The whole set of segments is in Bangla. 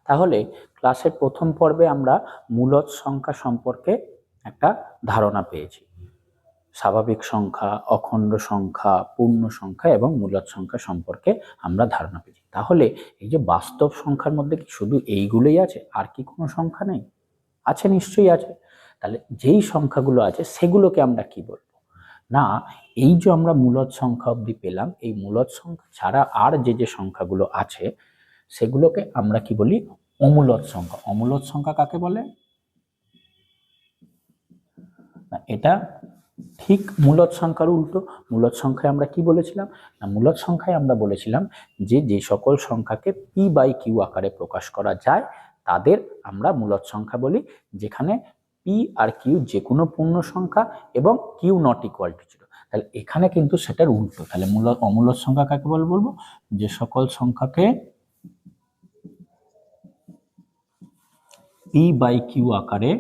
তাহলে ক্লাসের প্রথম পর্বে আমরা মূলদ সংখ্যা সম্পর্কে একটা ধারণা পেয়েছি। স্বাভাবিক সংখ্যা, অখণ্ড সংখ্যা, পূর্ণ সংখ্যা এবং মূলদ সংখ্যা সম্পর্কে আমরা ধারণা পেয়েছি। তাহলে এই যে বাস্তব সংখ্যার মধ্যে কি শুধু এইগুলোই আছে, আর কি কোনো সংখ্যা নেই? আছে, নিশ্চয়ই আছে। তাহলে যেই সংখ্যাগুলো আছে সেগুলোকে আমরা কি বলবো? না, এই যে আমরা মূলদ সংখ্যা অবধি পেলাম, এই মূলদ সংখ্যা ছাড়া আর যে যে সংখ্যাগুলো আছে সেগুলোকে আমরা কি বলি? অমূলদ সংখ্যা। অমূলদ সংখ্যা কাকে বলে? না, এটা ঠিক মূলদ সংখ্যার উল্টো। মূলদ সংখ্যায় আমরা কি বলেছিলাম? না, মূলদ সংখ্যায় আমরা বলেছিলাম যে যে সকল সংখ্যাকে পি বাই কিউ আকারে প্রকাশ করা যায় তাদের আমরা মূলদ সংখ্যা বলি, যেখানে পি আর কিউ যে কোনো পূর্ণ সংখ্যা এবং Q not equal to zero. তাহলে এখানে কিন্তু সেটার উল্টো। তাহলে অমূলদ সংখ্যা কাকে বলবো? যে সকল সংখ্যাকে পি বাই কিউ আকারে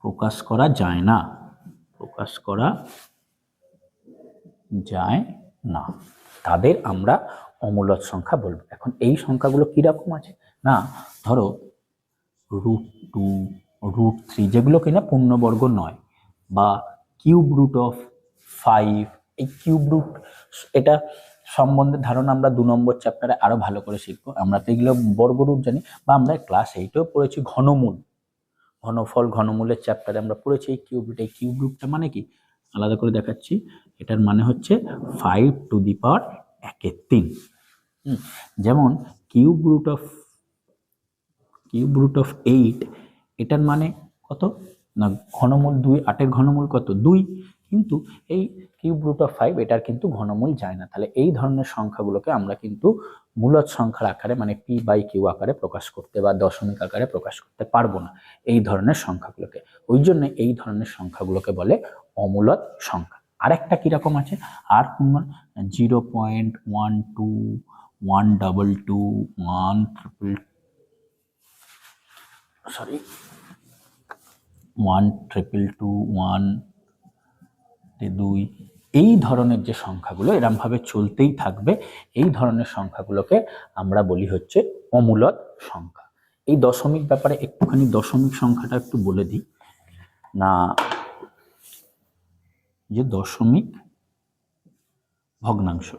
প্রকাশ করা যায় না, প্রকাশ করা যায় না, তাদের আমরা অমূলদ সংখ্যা বলবো। এখন এই সংখ্যাগুলো কিরকম আছে? না, ধরো √2, √3 যেগুলো কিনা পূর্ণবর্গ নয়, বা কিউব রুট অফ 5। এই কিউব রুট, এটা সম্বন্ধে ধারণা আমরা 2 নম্বর চ্যাপ্টারে আরো ভালো করে শিখবো। আমরা তো এগুলো বর্গরূপ জানি, বা আমরা ক্লাস 8এও পড়েছি ঘনমূল, ঘনফল, ঘনমূলের চ্যাপ্টারে আমরা পড়েছি এই কিউব রুট। এই কিউব রুটটা মানে কি? আলাদা করে দেখাচ্ছি। এটার মানে হচ্ছে 5 টু দি পাওয়ার 1/3। যেমন কিউব রুট অফ 8, এটার মানে কত? না, ঘনমূল 2। 8-এর ঘনমূল কত? 2। কিন্তু এই কিউব রুট অফ 5 এটার কিন্তু ঘনমূল যায় না। তাহলে এই ধরনের সংখ্যাগুলোকে আমরা কিন্তু মূলদ সংখ্যার আকারে, মানে পি বাই কিউ আকারে প্রকাশ করতে বা দশমিক আকারে প্রকাশ করতে পারবো না এই ধরনের সংখ্যাগুলোকে। ওই জন্য এই ধরনের সংখ্যাগুলোকে বলে অমূলদ সংখ্যা। আরেকটা কিরকম আছে? আর কোন? 0.12, 122, 1 এই ধরনের যে সংখ্যাগুলো এরম ভাবে চলতেই থাকবে, এই ধরনের সংখ্যাগুলোকে আমরা বলি হচ্ছে অমূলদ সংখ্যা। এই দশমিক ব্যাপারে একটুখানি দশমিক সংখ্যাটা একটু বলে দিই। না, যে দশমিক ভগ্নাংশ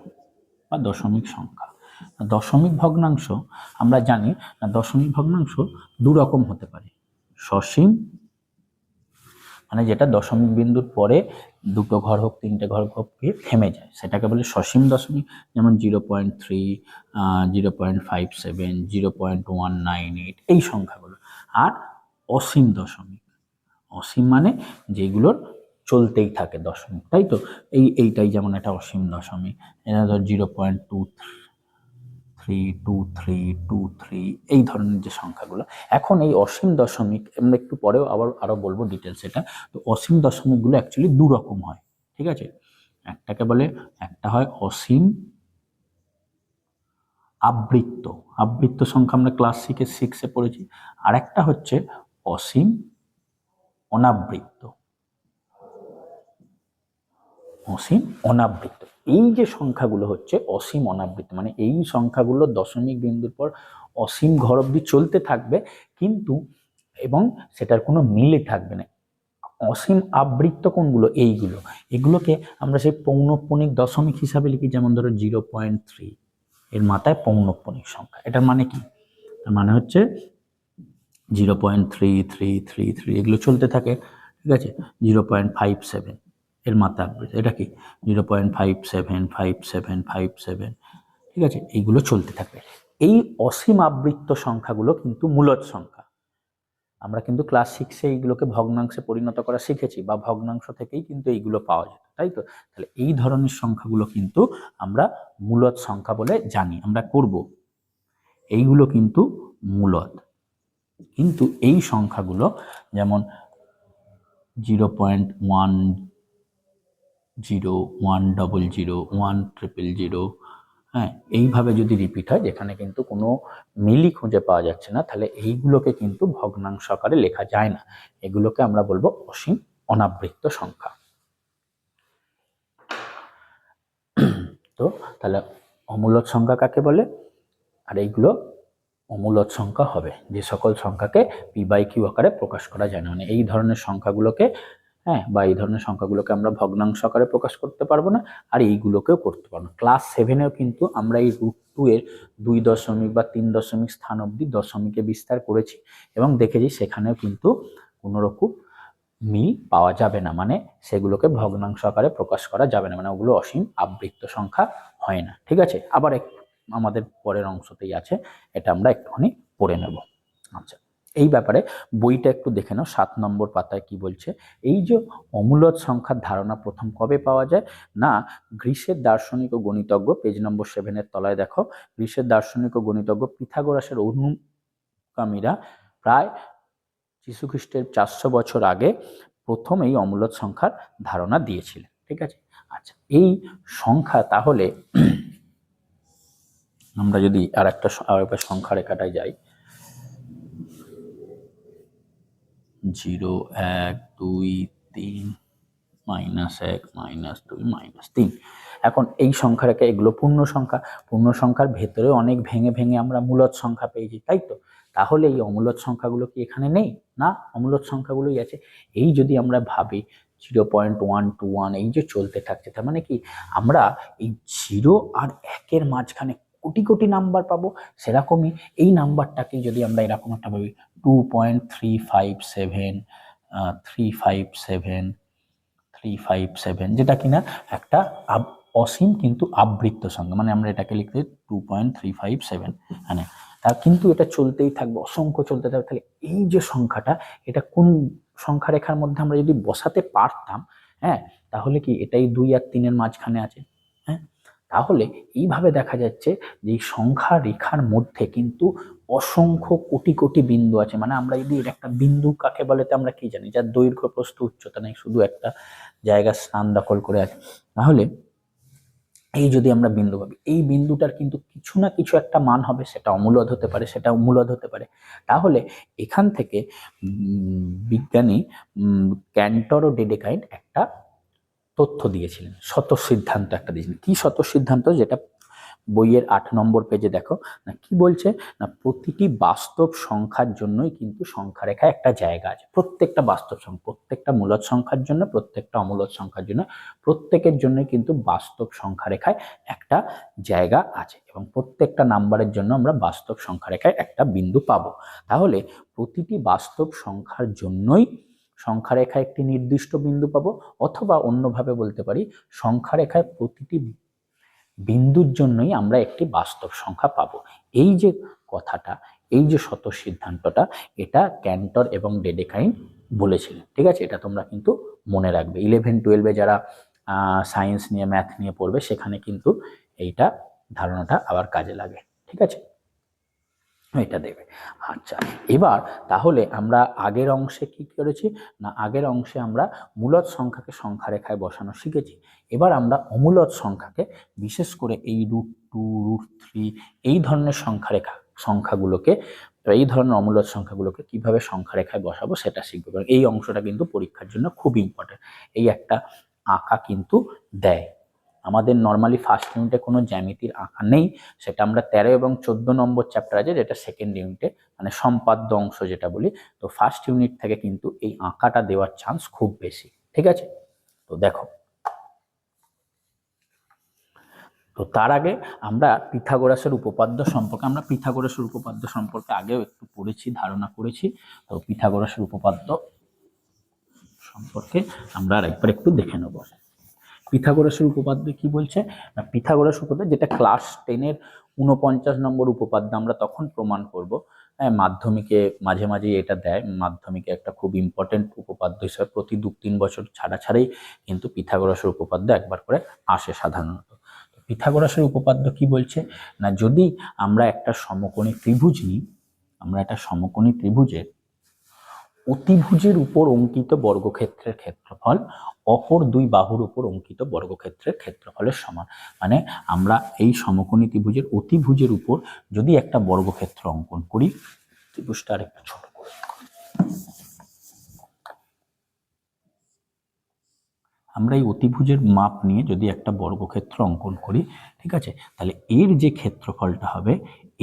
বা দশমিক সংখ্যা, দশমিক ভগ্নাংশ আমরা জানি না, দশমিক ভগ্নাংশ দু রকম হতে পারে। সসীম, মানে যেটা দশমিক বিন্দুর পরে দুটো ঘর হোক, তিনটে ঘর হোক গিয়ে থেমে যায়, সেটাকে বলে সসীম দশমিক। যেমন 0.3, 0.57, 0.198 এই সংখ্যাগুলো। আর অসীম দশমিক, অসীম মানে যেগুলোর চলতেই থাকে দশমিক, তাই তো? এইটাই যেমন একটা অসীম দশমিক। এটা ধর 0.232323 এই ধরনের যে সংখ্যাগুলো। এখন এই অসীম দশমিক আমরা একটু পরেও আরো বলবো ডিটেলস এটা। তো অসীম দশমিকগুলো অ্যাকচুয়ালি দু রকম হয়, ঠিক আছে? একটাকে বলে, একটা হয় অসীম আবৃত্ত। আবৃত্ত সংখ্যা আমরা ক্লাস 6-এ পড়েছি। আর একটা হচ্ছে অসীম অনাবৃত্ত। অসীম অনাবৃত্ত। এই যে সংখ্যাগুলো হচ্ছে অসীম অনাবৃত্ত, মানে এই সংখ্যাগুলো দশমিক বিন্দুর পর অসীম ঘর অবধি চলতে থাকবে, কিন্তু এবং সেটার কোনো মিলে থাকবে না। অসীম আবৃত্ত কোনগুলো? এইগুলো। এগুলোকে আমরা সেই পৌনঃপুনিক দশমিক হিসাবে লিখি। যেমন ধরো 0.3, এর মাথায় পৌনঃপুনিক সংখ্যা। এটার মানে কি? তার মানে হচ্ছে 0.3333 এগুলো চলতে থাকে, ঠিক আছে? 0.57 এর মাথা আবৃত্ত, এটা কি? 0.575757, ঠিক আছে? এইগুলো চলতে থাকবে। এই অসীম আবৃত্ত সংখ্যাগুলো কিন্তু মূলদ সংখ্যা। আমরা কিন্তু ক্লাস 6-এ এইগুলোকে ভগ্নাংশে পরিণত করা শিখেছি, বা ভগ্নাংশ থেকেই কিন্তু এইগুলো পাওয়া যেত, তাই তো? তাহলে এই ধরনের সংখ্যাগুলো কিন্তু আমরা মূলদ সংখ্যা বলে জানি, আমরা করব। এইগুলো কিন্তু মূলদ। কিন্তু এই সংখ্যাগুলো যেমন 0.10, 100, 100, হ্যাঁ, এইভাবে যদি রিপিট হয়, যেখানে কিন্তু কোনো মিলই খুঁজে পাওয়া যাচ্ছে না, তাহলে এইগুলোকে কিন্তু ভগ্নাংশ আকারে লেখা যায় না। এগুলোকে আমরা বলবো অসীম অনাবৃত্ত সংখ্যা। তো তাহলে অমূলদ সংখ্যা কাকে বলে? আর এইগুলো অমূলদ সংখ্যা হবে, যে সকল সংখ্যাকে পি বাই কিউ আকারে প্রকাশ করা যায় না, মানে এই ধরনের সংখ্যাগুলোকে, হ্যাঁ, বা এই ধরনের সংখ্যাগুলোকে আমরা ভগ্নাংশ আকারে প্রকাশ করতে পারবো না, আর এইগুলোকেও করতে পারবো না। ক্লাস 7-এও কিন্তু আমরা এই √2 এর 2 বা 3 স্থান অবধি দশমিকে বিস্তার করেছি এবং দেখেছি সেখানেও কিন্তু কোনোরকম মিল পাওয়া যাবে না, মানে সেগুলোকে ভগ্নাংশ আকারে প্রকাশ করা যাবে না, মানে ওগুলো অসীম আবৃত্ত সংখ্যা হয় না। ঠিক আছে, আবার আমাদের পরের অংশতেই আছে, এটা আমরা একটুখানি পড়ে নেব। আচ্ছা, এই ব্যাপারে বইটা একটু দেখে নাও, 7 নম্বর পাতায় কি বলছে। এই যে অমূলদ সংখ্যার ধারণা প্রথম কবে পাওয়া যায় না, গ্রিসের দার্শনিক ও গণিতজ্ঞ, পেজ নম্বর 7-এর তলায় দেখো, গ্রিসের দার্শনিক ও গণিতজ্ঞ পিথাগোরাসের অনুগামীরা প্রায় যীশুখ্রিস্টের 400 বছর আগে প্রথম এই অমূলদ সংখ্যার ধারণা দিয়েছিলেন। ঠিক আছে, আচ্ছা, এই সংখ্যা তাহলে আমরা যদি আরেকবার সংখ্যা রেখাটায় যাই, 0 1 2 3 -1 -2 -3। এখন এই সংখ্যা রেখা, এগুলো পূর্ণ সংখ্যা, পূর্ণ সংখ্যার ভেতরে অনেক ভেঙে ভেঙে আমরা মূলদ সংখ্যা পেয়েছি, তাই তো? তাহলে এই অমূলদ সংখ্যাগুলো কি এখানে নেই? না, অমূলদ সংখ্যাগুলোই আছে। এই যদি আমরা ভাবি 0.121 এই যে চলতে থাকছে, তার মানে কি আমরা এই 0 আর 1-এর মাঝখানে কোটি কোটি নাম্বার পাবো। সেরকমই এই নাম্বারটাকে যদি আমরা এরকম একটা ভাবি 2.357 357, যেটা কিনা একটা অসীম কিন্তু আবৃত্ত সংখ্যা, মানে আমরা এটাকে লিখতে 2.357, মানে তা কিন্তু এটা চলতেই থাকবে, অসংখ্য চলতে থাকবে। তাহলে এই যে সংখ্যাটা, এটা কোন সংখ্যা রেখার মধ্যে আমরা যদি বসাতে পারতাম, হ্যাঁ, তাহলে কি এটাই 2 আর 3-এর মাঝখানে আছে, হ্যাঁ। তাহলে এইভাবে দেখা যাচ্ছে যে এই সংখ্যা রেখার মধ্যে কিন্তু অসংখ্য কোটি কোটি বিন্দু আছে। মানে আমরা যদি এর একটা বিন্দু কাকে বলে তো আমরা কি জানি, যার দৈর্ঘ্য প্রস্থ উচ্চতা নেই, শুধু একটা জায়গা স্থান দখল করে আছে। তাহলে এই যদি আমরা বিন্দু ভাবি, এই বিন্দুটার কিন্তু কিছু না কিছু একটা মান হবে, সেটা অমূলদ হতে পারে, সেটা মূলদ হতে পারে। তাহলে এখান থেকে বিজ্ঞানী ক্যান্টর ও ডেডেকাইন একটা তথ্য দিয়েছিলেন, স্বতঃসিদ্ধান্ত একটা দিয়েছিলেন। কি স্বতঃসিদ্ধান্ত, যেটা বইয়ের 8 নম্বর পেজে দেখো না, কি বলছে না, প্রতিটি বাস্তব সংখ্যার জন্যই কিন্তু সংখ্যা রেখায় একটা জায়গা আছে। প্রত্যেকটা বাস্তব সংখ্যা, প্রত্যেকটা মূলদ সংখ্যার জন্য, প্রত্যেকটা অমূলদ সংখ্যার জন্য, প্রত্যেকের জন্যই কিন্তু বাস্তব সংখ্যা রেখায় একটা জায়গা আছে, এবং প্রত্যেকটা নাম্বারের জন্য আমরা বাস্তব সংখ্যা রেখায় একটা বিন্দু পাবো। তাহলে প্রতিটি বাস্তব সংখ্যার জন্যই সংখ্যা রেখায় একটি নির্দিষ্ট বিন্দু পাবো, অথবা অন্যভাবে বলতে পারি সংখ্যা রেখায় প্রতিটি বিন্দুর জন্যই আমরা একটি বাস্তব সংখ্যা পাবো। এই যে কথাটা, এই যে স্বতঃসিদ্ধান্তটা, এটা ক্যান্টর এবং ডেডেকাইন বলেছিলেন। ঠিক আছে, এটা তোমরা কিন্তু মনে রাখবে। 11-12-এ যারা সায়েন্স নিয়ে, ম্যাথ নিয়ে পড়বে, সেখানে কিন্তু এইটা ধারণাটা আবার কাজে লাগে। ঠিক আছে, এটা দেবে। আচ্ছা, এবার তাহলে আমরা আগের অংশে কি করেছি না, আগের অংশে আমরা মূলদ সংখ্যাকে সংখ্যা রেখায় বসানো শিখেছি। এবার আমরা অমূলদ সংখ্যাকে, বিশেষ করে এই √2 √3 এই ধরনের সংখ্যাগুলোকে, এই ধরনের অমূলদ সংখ্যাগুলোকে কিভাবে সংখ্যা রেখায় বসাবো সেটা শিখবো। এই অংশটা কিন্তু পরীক্ষার জন্য খুব ইম্পর্টেন্ট। এই একটা আঁকা কিন্তু দেয়। আমাদের নর্মালি ফার্স্ট ইউনিটে কোনো জ্যামিতির আঁকা নেই, সেটা আমরা 13 এবং 14 নম্বর চ্যাপ্টার আছে, যেটা সেকেন্ড ইউনিটে, মানে সম্পাদ্য অংশ যেটা বলি। তো ফার্স্ট ইউনিট থেকে কিন্তু এই আঁকাটা দেওয়ার চান্স খুব বেশি। ঠিক আছে, তো দেখো, তো তার আগে আমরা পিথাগোরাসের উপপাদ্য সম্পর্কে আগেও একটু পড়েছি, ধারণা করেছি। তো পিথাগোরাসের উপপাদ্য সম্পর্কে আমরা আরেকবার একটু দেখে নেব। পিথাগোরাসের উপপাদ্য কি বলছে না, পিথাগোরাস উপপাদ্য, যেটা ক্লাস 10-এর 49 নম্বর উপপাদ্য, আমরা তখন প্রমাণ করব। হ্যাঁ, মাধ্যমিকে মাঝে মাঝে এটা দেয়, মাধ্যমিকে একটা খুব ইম্পর্টেন্ট উপপাদ্য হিসেবে প্রতি 2-3 বছর ছাড়াই কিন্তু পিথাগোরাসের উপপাদ্য একবার করে আসে সাধারণত। পিথাগোরাসের উপপাদ্য কি বলছে না, যদি আমরা একটা সমকোণী ত্রিভুজ নিই, আমরা একটা সমকোণী ত্রিভুজের অতিভুজের উপর অঙ্কিত বর্গক্ষেত্রের ক্ষেত্রফল অপর দুই বাহুর উপর অঙ্কিত বর্গক্ষেত্রের ক্ষেত্রফলের সমান। মানে আমরা এই সমকোণী ত্রিভুজের অতিভুজের উপর যদি একটা বর্গক্ষেত্র অঙ্কন করি, ত্রিভুজটা আর একটু ছোট করে, আমরা এই অতিভুজের মাপ নিয়ে যদি একটা বর্গক্ষেত্র অঙ্কন করি, ঠিক আছে, তাহলে এর যে ক্ষেত্রফলটা হবে,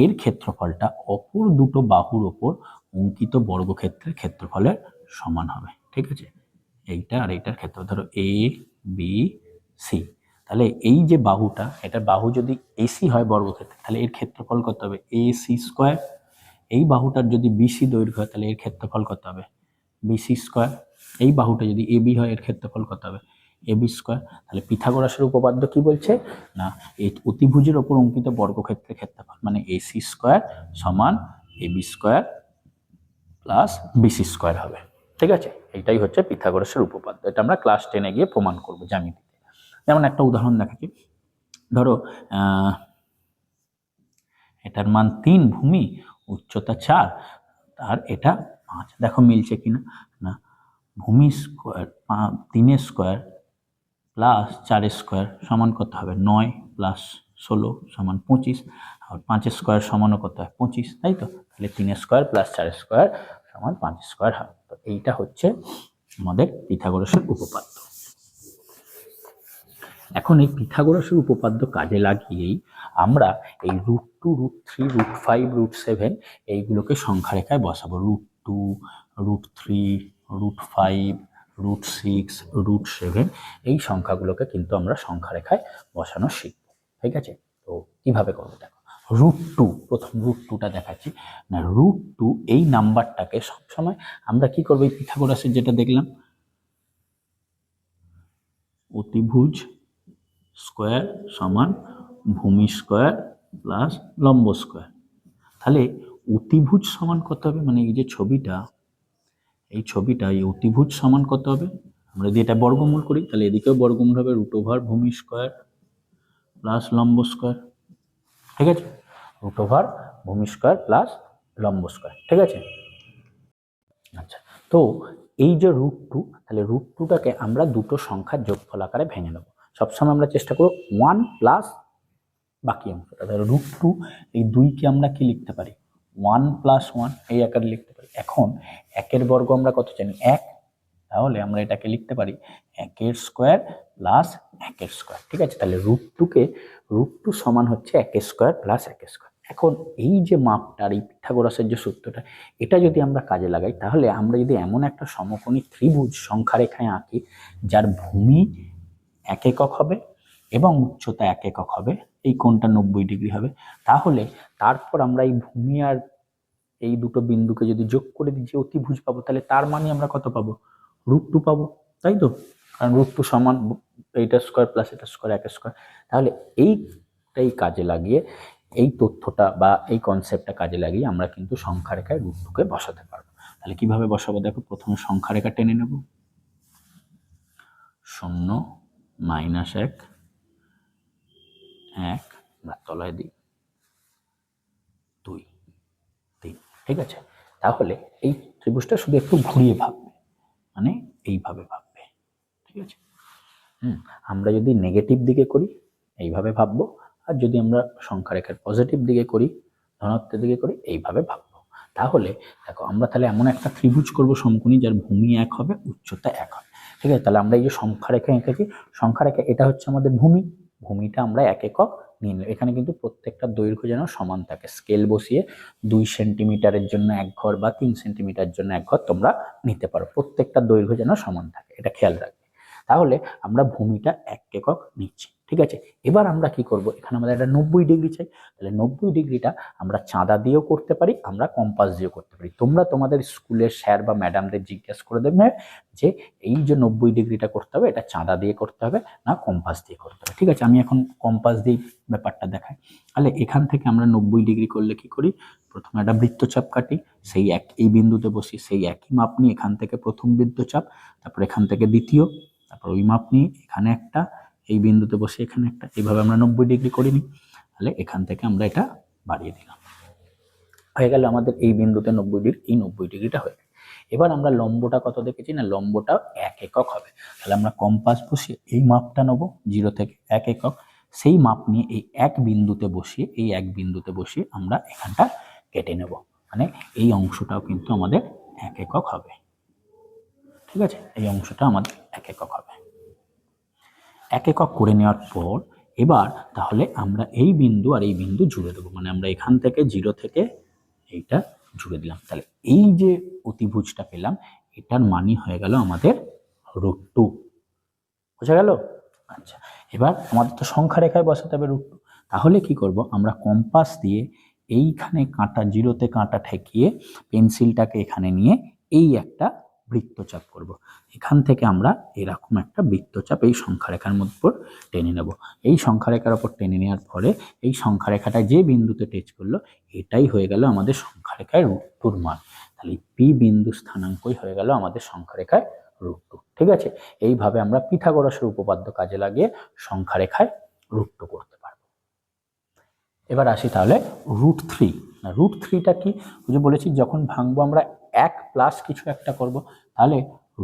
এর ক্ষেত্রফলটা অপর দুটো বাহুর ওপর অঙ্কিত বর্গক্ষেত্রের ক্ষেত্রফলের সমান হবে। ঠিক আছে, এইটা আর এইটার ক্ষেত্র ধরো এ বি সি, তাহলে এই যে বাহুটা, এটার বাহু যদি এসি হয় বর্গক্ষেত্রে, তাহলে এর ক্ষেত্রফল কত হবে এ সি স্কোয়ার। এই বাহুটার যদি বিসি দৈর্ঘ্য হয়, তাহলে এর ক্ষেত্রফল কত হবে বিসি স্কোয়ার। এই বাহুটা যদি এবি হয়, এর ক্ষেত্রফল কত হবে এবি স্কোয়ার। তাহলে পিথাগোরাসের উপপাদ্য কি বলছে না, এই অতিভুজের ওপর অঙ্কিত বর্গক্ষেত্রের ক্ষেত্রফল মানে এসি স্কোয়ার সমান AB square plus BC square হবে। ঠিক আছে, এইটাই হচ্ছে পিথাগোরাসের উপপাদ্য। এটা আমরা ক্লাস 10-এ গিয়ে প্রমাণ করবো জ্যামিতিতে। যেমন একটা উদাহরণ দেখাচ্ছি, ধরো এটার মান 3, ভূমি উচ্চতা 4, আর এটা 5। দেখো মিলছে কিনা না, ভূমি স্কোয়ার 3 স্কোয়ার প্লাস 4 স্কোয়ার সমান কত হবে 9 প্লাস 16 সমান 25, আর 5 স্কোয়ার সমানও কত হয় 25, তাই তো। তাহলে 3 স্কোয়ার প্লাস 4 স্কোয়ার সমান 5 স্কোয়ার হয়। তো এইটা হচ্ছে আমাদের পিথাগোরাসের উপপাদ্য। এখন এই পিথাগোরাসের উপপাদ্য কাজে লাগিয়েই আমরা এই √2, √3, √5, √7 এইগুলোকে সংখ্যা রেখায় বসাবো। √2, √3, √5, √6, √7 এই সংখ্যাগুলোকে কিন্তু আমরা সংখ্যা রেখায় বসানো শিখব। ঠিক আছে, তো কিভাবে করবো দেখো। √2, প্রথম √2টা দেখাচ্ছি না। √2 এই নাম্বারটাকে সবসময় আমরা কি করবো, এই পিথাগোরাসের যেটা দেখলাম অতিভুজ স্কোয়ার সমান ভূমি স্কোয়ার প্লাস লম্ব স্কোয়ার। তাহলে অতিভুজ সমান কত হবে, মানে এই যে ছবিটা, এই অতিভুজ সমান কত হবে, আমরা যদি এটা বর্গমূল করি তাহলে এদিকেও বর্গমূল হবে √ওভার ভূমি স্কোয়ার প্লাস লম্ব স্কোয়ার। ঠিক আছে, √ওভার ভূমি স্কোয়ার প্লাস লম্ব স্কোয়ার। ঠিক আছে, আচ্ছা, তো এই যে √2, তাহলে √2টাকে আমরা দুটো সংখ্যার যোগফল আকারে ভেঙে নেব। সবসময় আমরা চেষ্টা করব 1 প্লাস বাকি অংশটা। তাহলে √2, এই 2কে আমরা কি লিখতে পারি 1 প্লাস 1 এই আকারে লিখতে পারি। এখন 1-এর বর্গ আমরা কত জানি 1, তাহলে আমরা এটাকে লিখতে পারি 1-এর স্কোয়ার প্লাস 1-এর স্কোয়ার। ঠিক আছে, তাহলে √2 সমান হচ্ছে 1-এর স্কোয়ার প্লাস 1-এর স্কোয়ার। এখন এই যে মাপটা, এই পিথাগোরাসের যে সূত্রটা, এটা যদি আমরা কাজে লাগাই, তাহলে আমরা যদি এমন একটা সমকোণী ত্রিভুজ সংখ্যা রেখায় আঁকি যার ভূমি 1 একক হবে এবং উচ্চতা 1 একক হবে, এই কোণটা 90 ডিগ্রি হবে, তাহলে তারপর আমরা এই ভূমি আর এই দুটো বিন্দুকে যদি যোগ করে দিই যে অতিভুজ পাবো, তাহলে তার মানে আমরা কত পাবো √2 পাবো, তাই তো। কারণ √2 সমান এইটা স্কোয়ার প্লাস এটা স্কোয়ার 1 স্কোয়ার। তাহলে এইটাই কাজে লাগিয়ে, এই তথ্যটা বা এই কনসেপ্টটা কাজে লাগিয়ে আমরা কিন্তু সংখ্যা রেখায় √2কে বসাতে পারবো। তাহলে কিভাবে বসাবো দেখো, প্রথমে সংখ্যা রেখা টেনে নেব, 0 -1 1 তলায় দিই 2 3। ঠিক আছে, তাহলে এই ত্রিভুজটা শুধু একটু ঘুরিয়ে ভাববে, মানে এইভাবে ভাববে। ঠিক আছে, আমরা যদি নেগেটিভ দিকে করি এইভাবে ভাববো, আর যদি আমরা সংখ্যা রেখার পজিটিভ দিকে করি, ধনাত্মক দিকে করি, এইভাবে ভাববো। তাহলে দেখো আমরা তাহলে এমন একটা ত্রিভুজ করব সমকোণী যার ভূমি 1 হবে, উচ্চতা 1 হবে। ঠিক আছে, তাহলে আমরা এই যে সংখ্যা রেখা এঁকেছি, সংখ্যা রেখা এটা হচ্ছে আমাদের ভূমিটা আমরা 1 একক নিয়ে নিলাম। এখানে কিন্তু প্রত্যেকটা দৈর্ঘ্য যেন সমান থাকে, স্কেল বসিয়ে 2 সেন্টিমিটারের জন্য 1 ঘর বা 3 সেন্টিমিটারের জন্য 1 ঘর তোমরা নিতে পারো, প্রত্যেকটা দৈর্ঘ্য যেন সমান থাকে, এটা খেয়াল রাখবে। তাহলে আমরা ভূমিটা 1 একক নিচ্ছি। ঠিক আছে, এবার আমরা কি করব, এখানে আমাদের একটা 90 ডিগ্রি চাই, তাহলে 90 ডিগ্রিটা আমরা চাঁদা দিয়েও করতে পারি, আমরা কম্পাস দিয়েও করতে পারি। তোমরা তোমাদের স্কুলের স্যার বা ম্যাডামদের জিজ্ঞেস করে দেবে যে এই যে 90 ডিগ্রিটা করতে হবে, এটা চাঁদা দিয়ে করতে হবে না কম্পাস দিয়ে করতে হবে। ঠিক আছে, আমি এখন কম্পাস দিয়ে ব্যাপারটা দেখাই। তাহলে এখান থেকে আমরা 90 ডিগ্রি করলে কি করি, প্রথমে একটা বৃত্তচাপ কাটি, সেই এই বিন্দুতে বসি, সেই একই মাপ নিয়ে এখান থেকে প্রথম বৃত্তচাপ, তারপর এখান থেকে দ্বিতীয়, তারপর ওই মাপ নিয়ে এখানে একটা, এই বিন্দুতে বসে এখানে একটা, এইভাবে আমরা 90 ডিগ্রি করে নিই। তাহলে এখান থেকে আমরা এটা বাড়িয়ে দিলাম, হয়ে গেল আমাদের এই বিন্দুতে 90 ডিগ্রি, এই 90 ডিগ্রিটা হয়ে গেল। এবার আমরা লম্বটা কত দেখেছি না, লম্বটাও 1 একক হবে। তাহলে আমরা কম্পাস বসিয়ে এই মাপটা নেব 0 থেকে 1 একক, সেই মাপ নিয়ে এই এক বিন্দুতে বসিয়ে আমরা এখানটা কেটে নেব, মানে এই অংশটাও কিন্তু আমাদের 1 একক হবে। ঠিক আছে, এই অংশটা আমাদের 1 একক হবে। এক একক করে নেওয়ার পর এবার তাহলে আমরা এই বিন্দু আর এই বিন্দু জুড়ে দেবো, মানে আমরা এখান থেকে 0 থেকে এইটা জুড়ে দিলাম। তাহলে এই যে অতিভুজটা পেলাম এটার মানই হয়ে গেল আমাদের √2। বোঝা গেল? আচ্ছা, এবার আমাদের তো সংখ্যা রেখায় বসাতে হবে √2। তাহলে কি করব, আমরা কম্পাস দিয়ে এইখানে কাঁটা 0-তে কাঁটা ঠেকিয়ে পেন্সিলটাকে এখানে নিয়ে এই একটা বৃত্তচাপ করব। এখান থেকে আমরা এরকম একটা বৃত্তচাপ এই সংখ্যা রেখার মধ্যে টেনে নেব। এই সংখ্যা রেখার ওপর টেনে নেওয়ার পরে এই সংখ্যা রেখাটা যে বিন্দুতে টেচ করলো এটাই হয়ে গেল আমাদের সংখ্যা রেখায় √2 মান। তাহলে পি বিন্দু স্থানাঙ্কই হয়ে গেল আমাদের সংখ্যা রেখায় √2। ঠিক আছে, এইভাবে আমরা পিথাগোরাসের উপপাদ্য কাজে লাগিয়ে সংখ্যা রেখায় √2 করতে পারবো। এবার আসি তাহলে √3। √3টা কি? ওই যে বলেছি যখন ভাঙবো আমরা 1 প্লাস কিছু একটা করব, তাহলে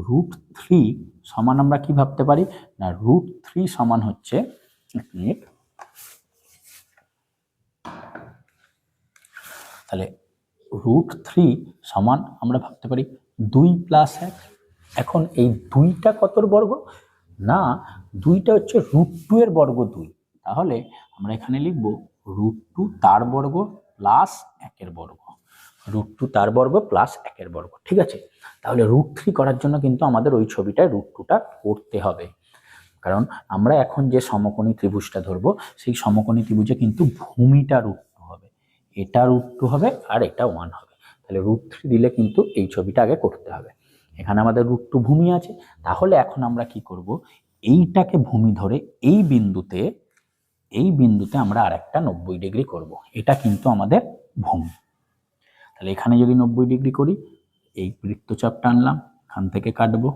√3 সমান আমরা কি ভাবতে পারি না, √3 সমান হচ্ছে, এক মিনিট, তাহলে √3 সমান আমরা ভাবতে পারি 2 প্লাস 1। এখন এই 2টা কতর বর্গ? না, 2টা হচ্ছে √2 এর বর্গ 2। তাহলে আমরা এখানে লিখব √2 তার বর্গ প্লাস 1 এর বর্গ। √2 তার বর্গ প্লাস 1 এর বর্গ। ঠিক আছে, তাহলে √3 করার জন্য কিন্তু আমাদের ওই ছবিটায় √2টা করতে হবে, কারণ আমরা এখন যে সমকোণী ত্রিভুজটা ধরবো সেই সমকোণী ত্রিভুজে কিন্তু ভূমিটা √2 হবে, এটা √2 হবে আর এটা 1 হবে। তাহলে √3 দিলে কিন্তু এই ছবিটা আগে করতে হবে। এখানে আমাদের √2 ভূমি আছে, তাহলে এখন আমরা কি করব, এইটাকে ভূমি ধরে এই বিন্দুতে আমরা আরেকটা 90 ডিগ্রি করব। এটা কিন্তু আমাদের ভূমি। তাহলে এখানে যদি 90 ডিগ্রি করি, এই বৃত্তচাপ টানলাম, এখান থেকে কাটবো,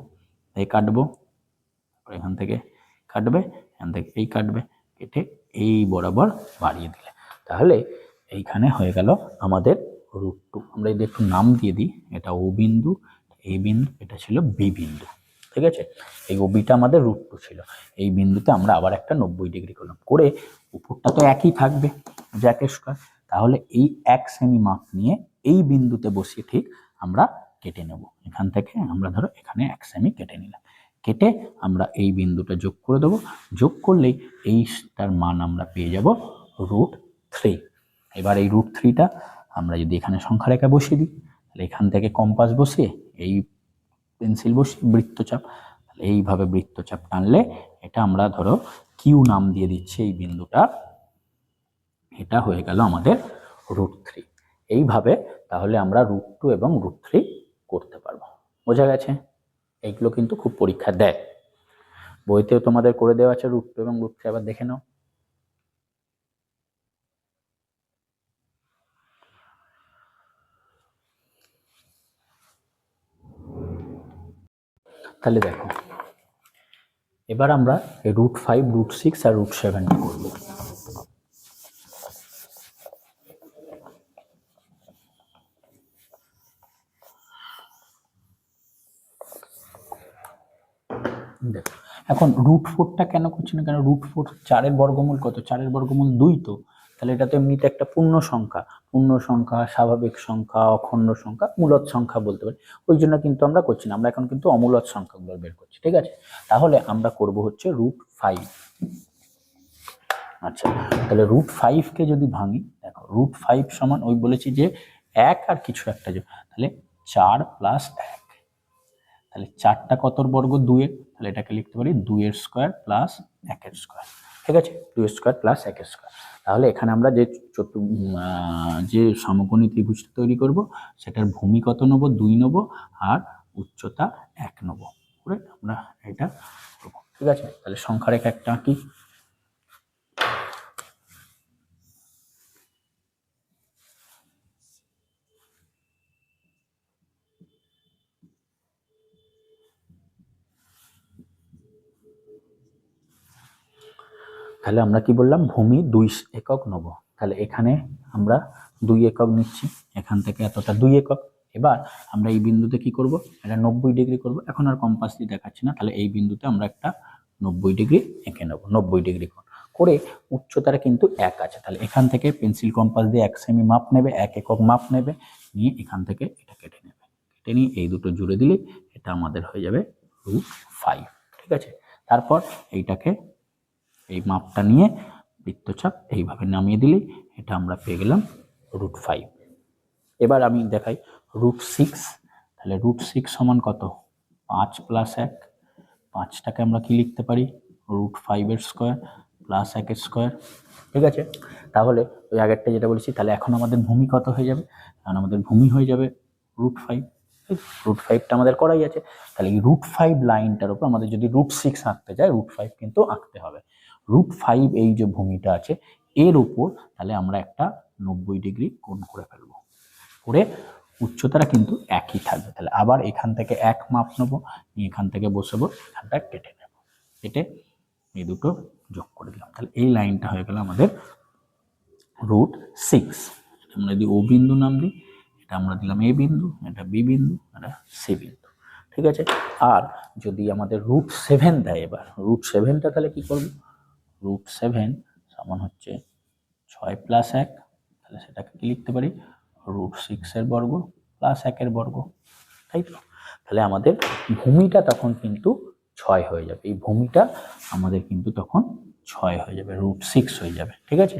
এই কাটবো, এখান থেকে কাটবে, এখান থেকে এই কাটবে, কেটে এই বরাবর বাড়িয়ে দিলে তাহলে এইখানে হয়ে গেল আমাদের √2। আমরা যদি একটু নাম দিয়ে দিই, এটা ও বিন্দু, এই বিন্দু, এটা ছিল বি বিন্দু। ঠিক আছে, এই ওবিটা আমাদের √2 ছিল, এই বিন্দুতে আমরা আবার একটা 90 ডিগ্রি করলাম, করে উপরটা তো একই থাকবে জ্যাকের স্কয়ার, তাহলে এই 1 সেমি মাপ নিয়ে এই বিন্দুতে বসিয়ে ঠিক আমরা কেটে নেব। এখান থেকে আমরা ধরো এখানে 1 সেমি কেটে নিলাম, কেটে আমরা এই বিন্দুটা যোগ করে দেবো, যোগ করলেই এইটার মান আমরা পেয়ে যাব √3। এবার এই √3টা আমরা যদি এখানে সংখ্যা রেখা বসিয়ে দিই, তাহলে এখান থেকে কম্পাস বসিয়ে এই পেন্সিল বসিয়ে বৃত্তচাপ, তাহলে এইভাবে বৃত্তচাপ টানলে এটা আমরা ধরো কিউ নাম দিয়ে দিচ্ছি এই বিন্দুটা, এটা হয়ে গেল আমাদের √3। এইভাবে তাহলে আমরা √2 এবং √3 করতে পারবো। বোঝা গেছে? এইগুলো কিন্তু খুব পরীক্ষা দেয়, বইতেও তোমাদের করে দেওয়া আছে √2 এবং √3, আবার দেখে নাও। তাহলে দেখো, এবার আমরা √5, √6 আর √7 করব। দেখো এখন √4টা কেন করছি না, কেন √4 4-এর বর্গমূল কত? 4-এর বর্গমূল 2 তো, তাহলে এটা তো এমনিতে একটা পূর্ণ সংখ্যা, স্বাভাবিক সংখ্যা, অখণ্ড সংখ্যা, মূলদ সংখ্যা বলতে পারি, ওই জন্য কিন্তু আমরা করছি না, আমরা এখন কিন্তু অমূলদ সংখ্যাগুলো বের করছি। ঠিক আছে, তাহলে আমরা করব হচ্ছে √5। আচ্ছা, তাহলে √5 কে যদি ভাঙি, দেখো √5 সমান ওই বলেছি যে 1 আর কিছু একটা, তাহলে 4 প্লাস 1, তাহলে 4টা কতর বর্গ? 2-এর, তাহলে এটাকে লিখতে পারি 2-এর স্কয়ার প্লাস 1-এর স্কয়ার। ঠিক আছে, 2-এর স্কয়ার প্লাস 1-এর স্কয়ার। তাহলে এখানে আমরা যে সমকোণী ত্রিভুজটা তৈরি করব সেটার ভূমি কত নেব? 2 নেব, আর উচ্চতা 1 নেব, করে আমরা এটা করব। ঠিক আছে, তাহলে সংখ্যা রেখা একটা আঁকি। তাহলে আমরা কি বললাম, ভূমি 2 একক নেব, তাহলে এখানে আমরা 2 একক নিচ্ছি, এখান থেকে এতটা 2 একক। এবার আমরা এই বিন্দুতে কি করব, এটা 90 ডিগ্রি করব, এখন আর কম্পাস দিয়ে দেখাচ্ছি না, তাহলে এই বিন্দুতে আমরা একটা 90 ডিগ্রি এঁকে নেব, 90 ডিগ্রি করে উচ্চতাটা কিন্তু 1 আছে, তাহলে এখান থেকে পেন্সিল কম্পাস দিয়ে 1 সেমি মাপ নেবে, 1 একক মাপ নেবে, নিয়ে এখান থেকে এটা কেটে নেবে, কেটে নিয়ে এই দুটো জুড়ে দিলে এটা আমাদের হয়ে যাবে √5। ঠিক আছে, তারপর এইটাকে এই মাপটা নিয়ে বৃত্তচাপ এইভাবে নামিয়ে দিলেই এটা আমরা পেয়ে গেলাম √5। এবার আমি দেখাই √6। তাহলে √6 সমান কত? 5 + 1। 5টাকে আমরা কি লিখতে পারি? √5 স্কোয়ার প্লাস 1 স্কোয়ার। ঠিক আছে, তাহলে ওই আগেরটা যেটা বলেছি, তাহলে এখন আমাদের ভূমি কত হয়ে যাবে? কারণ আমাদের ভূমি হয়ে যাবে √5। √5টা আমাদের করাই আছে। তাহলে এই √5 লাইনটার উপর আমাদের যদি √6 আঁকতে যায়, √5 কিন্তু আঁকতে হবে। √5 এই যে ভূমিটা আছে এর উপর তাহলে আমরা একটা 90 ডিগ্রি কোণ করে ফেলবো, করে উচ্চতাটা কিন্তু একই থাকবে। তাহলে আবার এখান থেকে এক মাপ নেবো, এখান থেকে বসাবো, এখানটা কেটে নেব, কেটে এই দুটো যোগ করে দিলাম। তাহলে এই লাইনটা হয়ে গেল আমাদের √6। আমরা যদি ও বিন্দু নাম দিই, এটা আমরা দিলাম এ বিন্দু, এটা বি বিন্দু, এটা সি বিন্দু। ঠিক আছে, আর যদি আমাদের √7 দেয়, এবার √7টা তাহলে কি করব? √7 সমান হচ্ছে 6 + 1। তাহলে সেটাকে কি লিখতে পারি? √6 এর বর্গ প্লাস 1 এর বর্গ, তাই তো? তাহলে আমাদের ভূমিটা তখন কিন্তু 6 হয়ে যাবে। এই ভূমিটা আমাদের কিন্তু তখন 6 হয়ে যাবে, √6 হয়ে যাবে। ঠিক আছে,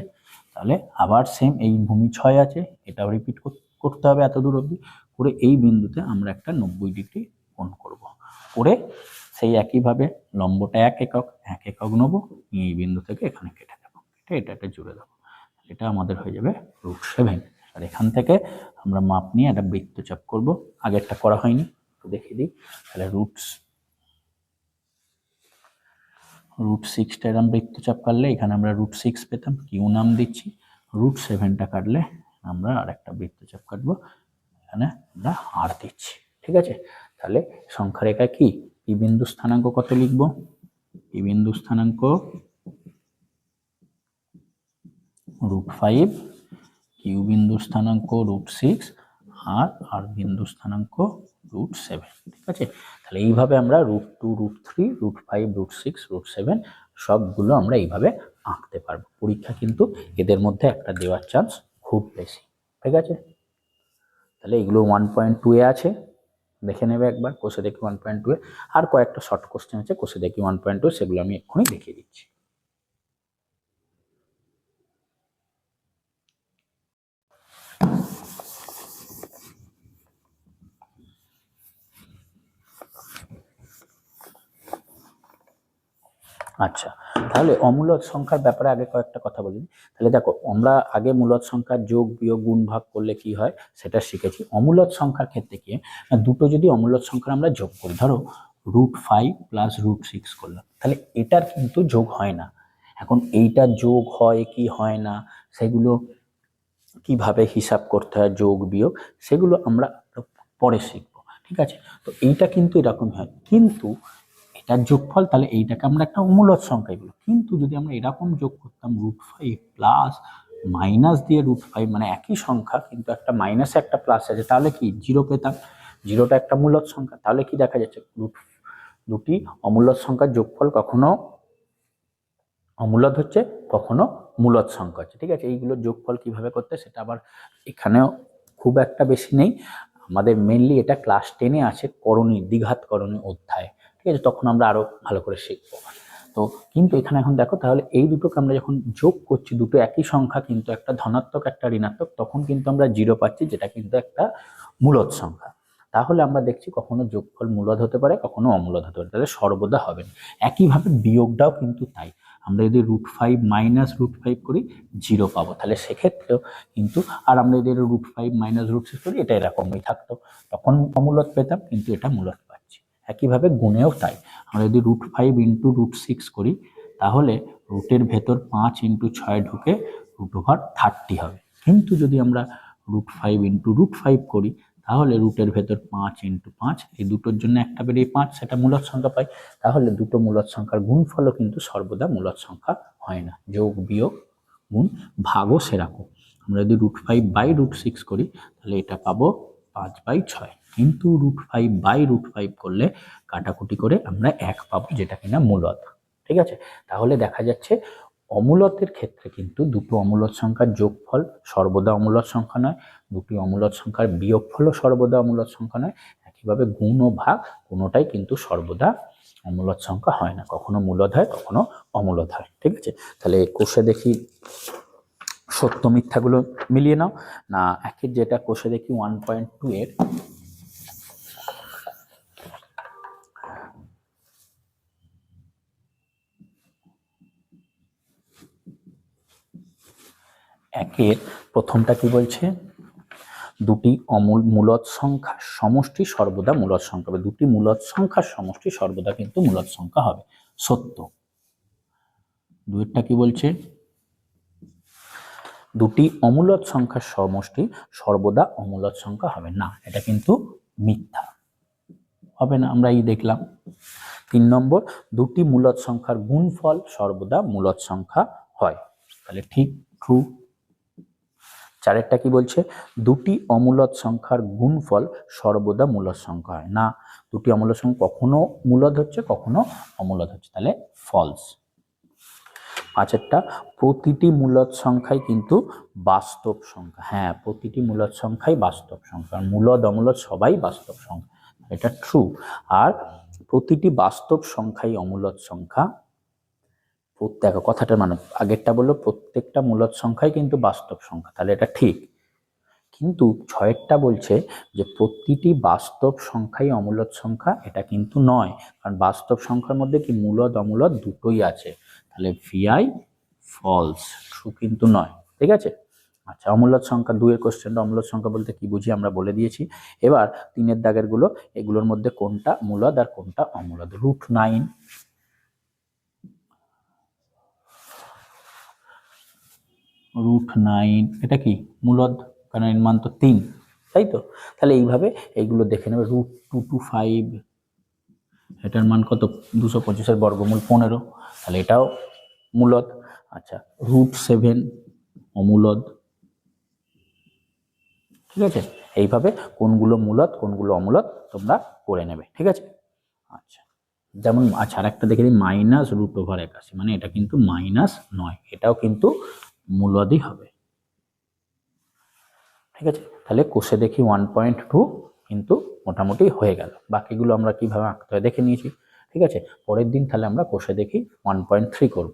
তাহলে আবার সেম এই ভূমি 6 আছে, এটাও রিপিট করতে হবে এত দূর অবধি, করে এই বিন্দুতে আমরা একটা 90 ডিগ্রি কোণ করব, করে সেই একইভাবে লম্বটা 1 একক নেবো, এই বিন্দু থেকে এখানে কেটে দেবো, এটা জুড়ে দেবো। এটা আমাদের হয়ে যাবে √7। আর এখান থেকে আমরা মাপ নিয়ে একটা বৃত্তচাপ করব। আগেরটা করা হয়নি, তো দেখিয়ে দিই। তাহলে √6টা এরকম বৃত্তচাপ কাটলে এখানে আমরা √6 পেতাম, কিউ নাম দিচ্ছি। √7টা কাটলে আমরা আর একটা বৃত্তচাপ কাটবো, এখানে আমরা আর দিচ্ছি। ঠিক আছে, তাহলে সংখ্যা রেখায় কি পি বিন্দু স্থানাঙ্ক কত লিখবো? পি বিন্দু স্থানাঙ্ক √5, কিউ বিন্দু স্থানাঙ্ক √6, আর বিন্দু স্থানাঙ্ক √7। ঠিক আছে, তাহলে এইভাবে আমরা √2, √3, √5, √6, √7 সবগুলো আমরা এইভাবে আঁকতে পারবো। পরীক্ষা কিন্তু এদের মধ্যে একটা দেওয়ার চান্স খুব বেশি। ঠিক আছে, তাহলে এগুলো 1.2 এ আছে, দেখে নেবে একবার, কষে দেখি 1.2 এ। আর কয়েকটা শর্ট কোশ্চেন আছে, কষে দেখি 1.2, সেগুলো আমি এক্ষুনি দেখিয়ে দিচ্ছি। আচ্ছা, তাহলে অমূলদ সংখ্যার ব্যাপারে আগে কয়েকটা কথা বলি। তাহলে দেখো, আমরা আগে মূলদ সংখ্যার যোগ বিয়োগ গুণ ভাগ করলে কি হয় সেটা শিখেছি। অমূলদ সংখ্যার ক্ষেত্রে কি, দুটো যদি অমূলদ সংখ্যা আমরা যোগ করি, ধরো √5 + √6 করলাম, তাহলে এটার কিন্তু যোগ হয় না। এখন এইটা যোগ হয় কি হয় না, সেগুলো কিভাবে হিসাব করতে হয়, যোগ বিয়োগ, সেগুলো আমরা পরে শিখবো। ঠিক আছে, তো এইটা কিন্তু এরকম হয়, কিন্তু এটার যোগফল, তাহলে এইটাকে আমরা একটা অমূলদ সংখ্যায় বলি। কিন্তু যদি আমরা এরকম যোগ করতাম √5 প্লাস মাইনাস দিয়ে √5, মানে একই সংখ্যা কিন্তু একটা মাইনাসে একটা প্লাস আছে, তাহলে কি 0 পেতাম। 0টা একটা মূলদ সংখ্যা, তাহলে কি দেখা যাচ্ছে, দুটি অমূলদ সংখ্যার যোগফল কখনো অমূলদ হচ্ছে, কখনো মূলদ সংখ্যা হচ্ছে। ঠিক আছে, এইগুলোর যোগফল কিভাবে করতে, সেটা আবার এখানেও খুব একটা বেশি নেই, আমাদের মেনলি এটা ক্লাস 10-এ আছে, দ্বিঘাত করণী অধ্যায়। ঠিক আছে, তখন আমরা আরো ভালো করে শিখবো। তো কিন্তু এখানে এখন দেখো, তাহলে এই দুটোকে আমরা যখন যোগ করছি, দুটো একই সংখ্যা কিন্তু একটা ধনাত্মক একটা ঋণাত্মক, তখন কিন্তু আমরা 0 পাচ্ছি, যেটা কিন্তু একটা মূলদ সংখ্যা। তাহলে আমরা দেখছি কখনো যোগফল মূলদ হতে পারে, কখনো অমূলদ হতে পারে, তাহলে সর্বদা হবে না। একইভাবে বিয়োগটাও কিন্তু তাই, আমরা যদি √5 - √5 করি 0 পাবো, তাহলে সেক্ষেত্রেও কিন্তু, আর আমরা যদি √5 - √6 করি, এটা এরকমই থাকতো, তখন অমূলদ পেতাম, কিন্তু এটা মূলদ পাচ্ছি। একইভাবে গুণেও তাই, আমরা যদি √5 × √6 করি, তাহলে রুটের ভেতর 5 × 6 ঢুকে √30 হবে। কিন্তু যদি আমরা √5 × √5 করি, তাহলে রুটের ভেতর 5 × 5, এই দুটোর জন্য একটা বেরিয়ে 5, সেটা মূলদ সংখ্যা পাই। তাহলে দুটো মূলদ সংখ্যার গুণফলও কিন্তু সর্বদা মূলদ সংখ্যা হয় না। যোগ বিয়োগ গুণ ভাগও সেরকম, আমরা যদি √5 / √6 করি, তাহলে এটা পাবো 5/6, কিন্তু √5 / √5 করলে কাটাকুটি করে আমরা 1 পাবো, যেটা কিনা মূলদ। ঠিক আছে, তাহলে দেখা যাচ্ছে অমূলদের ক্ষেত্রে কিন্তু দুটো অমূলদ সংখ্যার যোগফল সর্বদা অমূলদ সংখ্যা নয়, দুটি অমূলদ সংখ্যার বিয়োগফলও সর্বদা অমূলদ সংখ্যা নয়। একইভাবে গুণ ও ভাগ কোনোটাই কিন্তু সর্বদা অমূলদ সংখ্যা হয় না, কখনো মূলদ হয় কখনো অমূলদ হয়। ঠিক আছে, তাহলে কোষে দেখি সত্য মিথ্যাগুলো মিলিয়ে নাও না। একের যেটা কোষে দেখি 1.2 এর একের প্রথমটা কি বলছে, দুটি মূলদ সংখ্যার সমষ্টি সর্বদা মূলদ সংখ্যা হবে। দুটি মূলদ সংখ্যার সমষ্টি সর্বদা কিন্তু মূলদ সংখ্যা হবে, সত্য। দুইটা কি বলছে, দুটি অমূলদ সংখ্যার সমষ্টি সর্বদা অমূলদ সংখ্যা হবে না, এটা কিন্তু মিথ্যা, হবে না, আমরা এই দেখলাম। 3 নম্বর, দুটি মূলদ সংখ্যার গুণফল সর্বদা মূলদ সংখ্যা হয়, তাহলে ঠিক, ট্রু। 4টা কি বলছে, দুটি অমূলদ সংখ্যার গুণফল সর্বদা মূলদ সংখ্যা হয় না, দুটি অমূলদ সংখ্যা কখনো মূলদ হচ্ছে কখনো অমূলদ হচ্ছে, তাহলে ফলস। 5টা, প্রতিটি মূলদ সংখ্যাই কিন্তু বাস্তব সংখ্যা, হ্যাঁ প্রতিটি মূলদ সংখ্যাই বাস্তব সংখ্যা, মূলদ অমূলদ সবাই বাস্তব সংখ্যা, এটা ট্রু। আর প্রতিটি বাস্তব সংখ্যাই অমূলদ সংখ্যা, প্রত্যেক কথাটা মানে আগেরটা বললো প্রত্যেকটা মূলদ সংখ্যাই কিন্তু বাস্তব সংখ্যা, তাহলে এটা ঠিক। কিন্তু 6টা বলছে যে প্রতিটি বাস্তব সংখ্যাই অমূলদ সংখ্যা, এটা কিন্তু নয়, কারণ বাস্তব সংখ্যার মধ্যে কি মূলদ অমূলদ দুটোই আছে, তাহলে ভিআই ফলস, ট্রু কিন্তু নয়। ঠিক আছে, আচ্ছা অমূলদ সংখ্যা 2 এর কোশ্চেনটা, অমূলদ সংখ্যা বলতে কি বুঝি আমরা বলে দিয়েছি। এবার 3 দাগের গুলো, এগুলোর মধ্যে কোনটা মূলদ আর কোনটা অমূলদ। √9, √9 এটা কি মূলদ, কারণ এর মান তো 3, তাই তো। তাহলে এইভাবে এইগুলো দেখে নেবে। √225 এটার মান কত, 225 এর বর্গমূল 15, তাহলে এটাও মূলদ। আচ্ছা √7 অমূলদ। ঠিক আছে, এইভাবে কোনগুলো মূলদ কোনগুলো অমূলদ তোমরা করে নেবে। ঠিক আছে, আচ্ছা যেমন আচ্ছা আরেকটা দেখে নিই, -√81, মানে এটা কিন্তু মাইনাস নয়, এটাও কিন্তু মূলদই হবে। ঠিক আছে, তাহলে কোষে দেখি 1.2 কিন্তু মোটামুটি হয়ে গেল, বাকিগুলো আমরা কিভাবে আঁকতে হয় দেখে নিয়েছি। ঠিক আছে, পরের দিন তাহলে আমরা কোষে দেখি 1.3 করব।